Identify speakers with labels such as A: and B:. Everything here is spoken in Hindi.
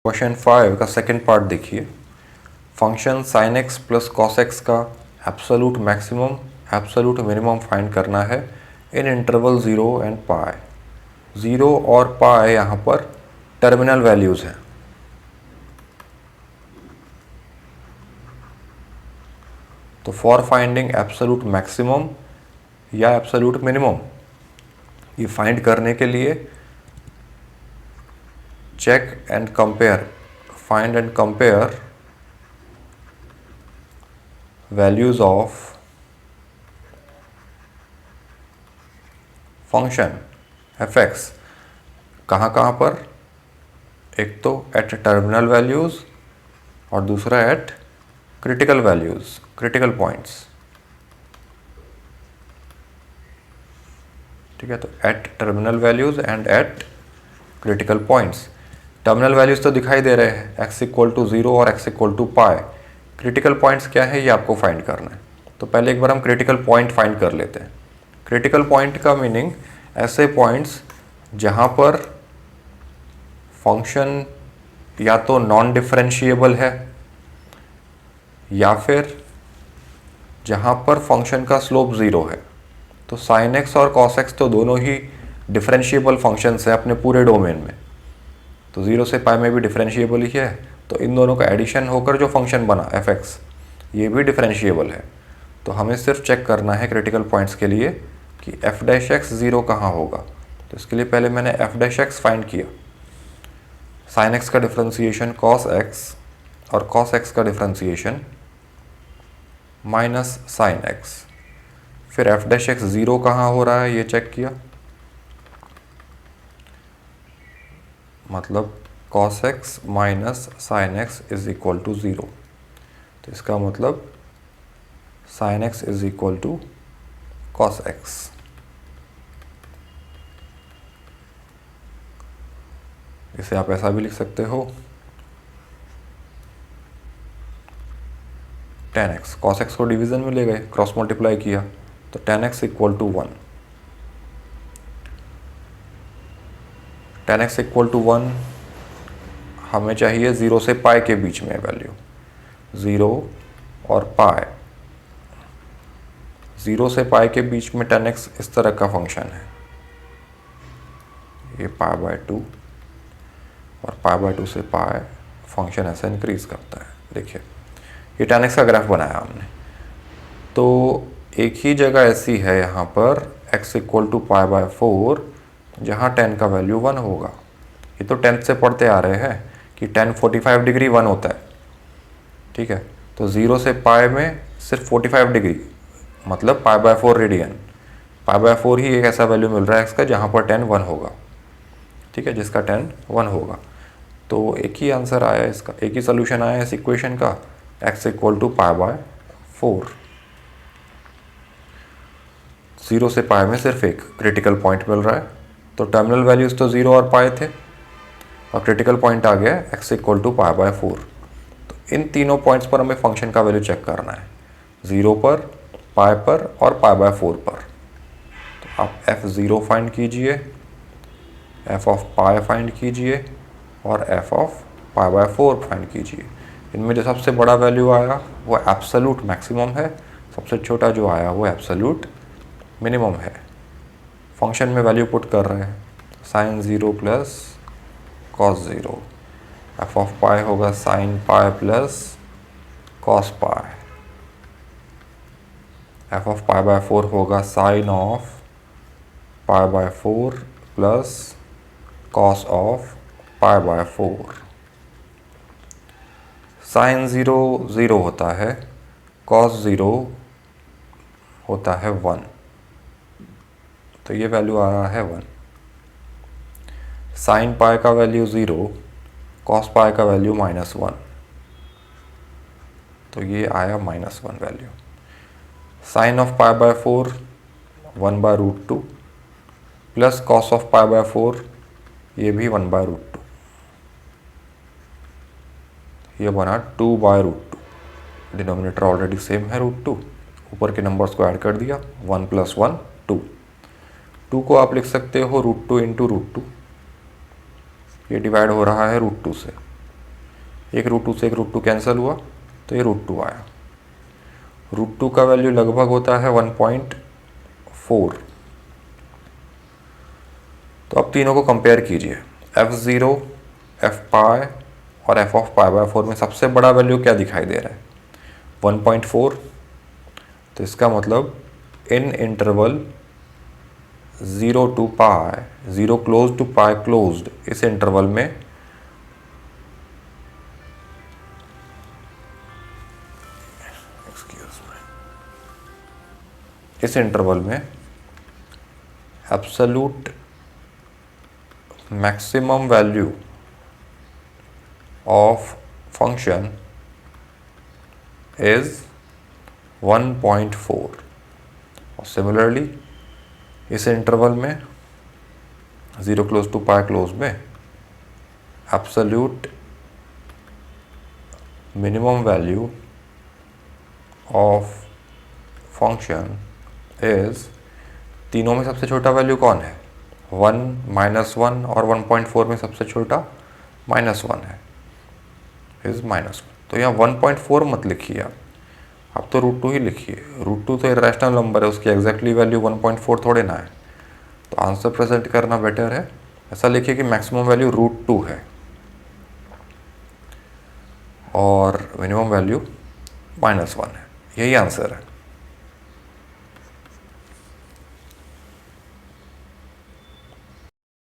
A: क्वेश्चन 5 का सेकंड पार्ट देखिए। Function sin x plus cos x का absolute maximum absolute minimum find करना है इन इंटरवल 0 एंड पाई। 0 और पाई यहाँ पर टर्मिनल वैल्यूज़ हैं। तो फॉर फाइंडिंग एब्सोलूट मैक्सिमम या एब्सोलूट मिनिमम, ये फाइंड करने के लिए check and compare, find and compare values of function f x कहाँ कहाँ पर, एक तो एट टर्मिनल वैल्यूज और दूसरा at critical values, critical points. ठीक है, तो at terminal values and at critical points. Terminal values तो दिखाई दे रहे हैं, एक्स इक्वल टू 0 और x equal to pi. Critical points क्या है ये आपको फाइंड करना है। तो पहले एक बार हम क्रिटिकल पॉइंट फाइंड कर लेते हैं। क्रिटिकल पॉइंट का मीनिंग ऐसे पॉइंट्स जहाँ पर फंक्शन या तो नॉन डिफरेंशिएबल है या फिर जहाँ पर फंक्शन का स्लोप 0 है। तो sin x और cos x तो दोनों ही डिफरेंशिएबल फंक्शंस है अपने पूरे डोमेन में। तो 0 से पाई में भी डिफरेंशिएबल ही है, तो इन दोनों का एडिशन होकर जो फंक्शन बना एफ एक्स, ये भी डिफरेंशिएबल है। तो हमें सिर्फ चेक करना है क्रिटिकल पॉइंट्स के लिए कि एफ डैश एक्स 0 कहाँ होगा। तो इसके लिए पहले मैंने एफ डैश एक्स फाइंड किया। sin x का डिफरेंशिएशन cos x और cos x का डिफरेंशिएशन माइनस साइन एक्स। फिर एफ डैश एक्स 0 कहाँ हो रहा है ये चेक किया, मतलब cos x minus sine x is equal to 0। तो इसका मतलब sin x is equal to cos x। इसे आप ऐसा भी लिख सकते हो tan x। cos x को डिवीजन में ले गए, क्रॉस मल्टीप्लाई किया, तो tan x equal to 1। tan x equal to 1 हमें चाहिए 0 से पाई के बीच में वैल्यू। 0 और पाई, 0 से पाई के बीच में tan x इस तरह का फंक्शन है, ये पाई बाय 2 और पाई बाय 2 से पाई फंक्शन ऐसे इंक्रीज करता है। देखिए ये tan x का ग्राफ बनाया हमने। तो एक ही जगह ऐसी है यहाँ पर x equal to pi by 4 जहाँ tan का वैल्यू 1 होगा। ये तो 10th से पढ़ते आ रहे हैं कि tan 45 डिग्री 1 होता है। ठीक है, तो 0 से पाई में सिर्फ 45 डिग्री, मतलब पाई बाय 4 रेडियन। पाई बाय 4 ही एक ऐसा वैल्यू मिल रहा है x का जहाँ पर tan 1 होगा। ठीक है, जिसका tan 1 होगा। तो एक ही आंसर आया इसका, एक ही सोल्यूशन आया इस इक्वेशन का, x equal to pi by 4। 0 से पाई में सिर्फ एक क्रिटिकल पॉइंट मिल रहा है। तो टर्मिनल वैल्यूज तो 0 और पाई थे और क्रिटिकल पॉइंट आ गया x equal to pi by 4। तो इन तीनों पॉइंट्स पर हमें फंक्शन का वैल्यू चेक करना है, 0 पर, पाई पर और पाई बाय 4 पर। तो आप f0 फाइंड कीजिए, f ऑफ पाई फाइंड कीजिए और f of pi by 4 find कीजिए। इनमें जो सबसे बड़ा वैल्यू आया वो एब्सोल्यूट मैक्सिमम है, सबसे छोटा जो आया वो एब्सोल्यूट मिनिमम है। फंक्शन में वैल्यू पुट कर रहे हैं, sine 0 plus cos 0। F of pi होगा sine pi plus cos pi. F of pi by 4 होगा sine of pi by 4 plus cos of pi by 4। Sine 0 0 होता है, कॉस 0 होता है 1, तो ये वैल्यू आ रहा है 1। साइन पाई का वैल्यू 0, कॉस पाई का वैल्यू -1, तो ये आया -1 value. Sine of pi by 4 1 by root 2 plus cos of pi by 4, ये भी 1 बाय रूट 2, ये बना 2 by root 2। Denominator already same है रूट 2, ऊपर के नंबर्स को ऐड कर दिया, 1 + 1 2। 2 को आप लिख सकते हो रूट 2 इंटू रूट 2, ये डिवाइड हो रहा है रूट 2 से। एक रूट टू से एक रूट टू कैंसिल हुआ तो ये रूट टू आया। रूट टू का वैल्यू लगभग होता है 1.4। तो अब तीनों को कंपेयर कीजिए, f0, f पाई और f ऑफ पाई बाय 4 में सबसे बड़ा वैल्यू क्या दिखाई दे रहा है? 1.4। तो इसका मतलब in interval 0 to pi, 0 close to pi closed, इस इंटरवल में absolute maximum value of function is 1.4 और सिमिलरली इस इंटरवल में 0 क्लोज टू पाई क्लोज में absolute minimum value of function is, तीनों में सबसे छोटा वैल्यू कौन है? 1, -1 और 1.4 में सबसे छोटा -1 है, इज -1। तो यहाँ 1.4 मत लिखिए आप तो रूट टू ही लिखिए। रूट टू तो इरेशनल नंबर है, उसकी एग्जैक्टली वैल्यू 1.4 थोड़े ना है। तो आंसर प्रेजेंट करना बेटर है, ऐसा लिखिए कि मैक्सिमम वैल्यू रूट टू है और मिनिमम वैल्यू -1 है। यही आंसर है।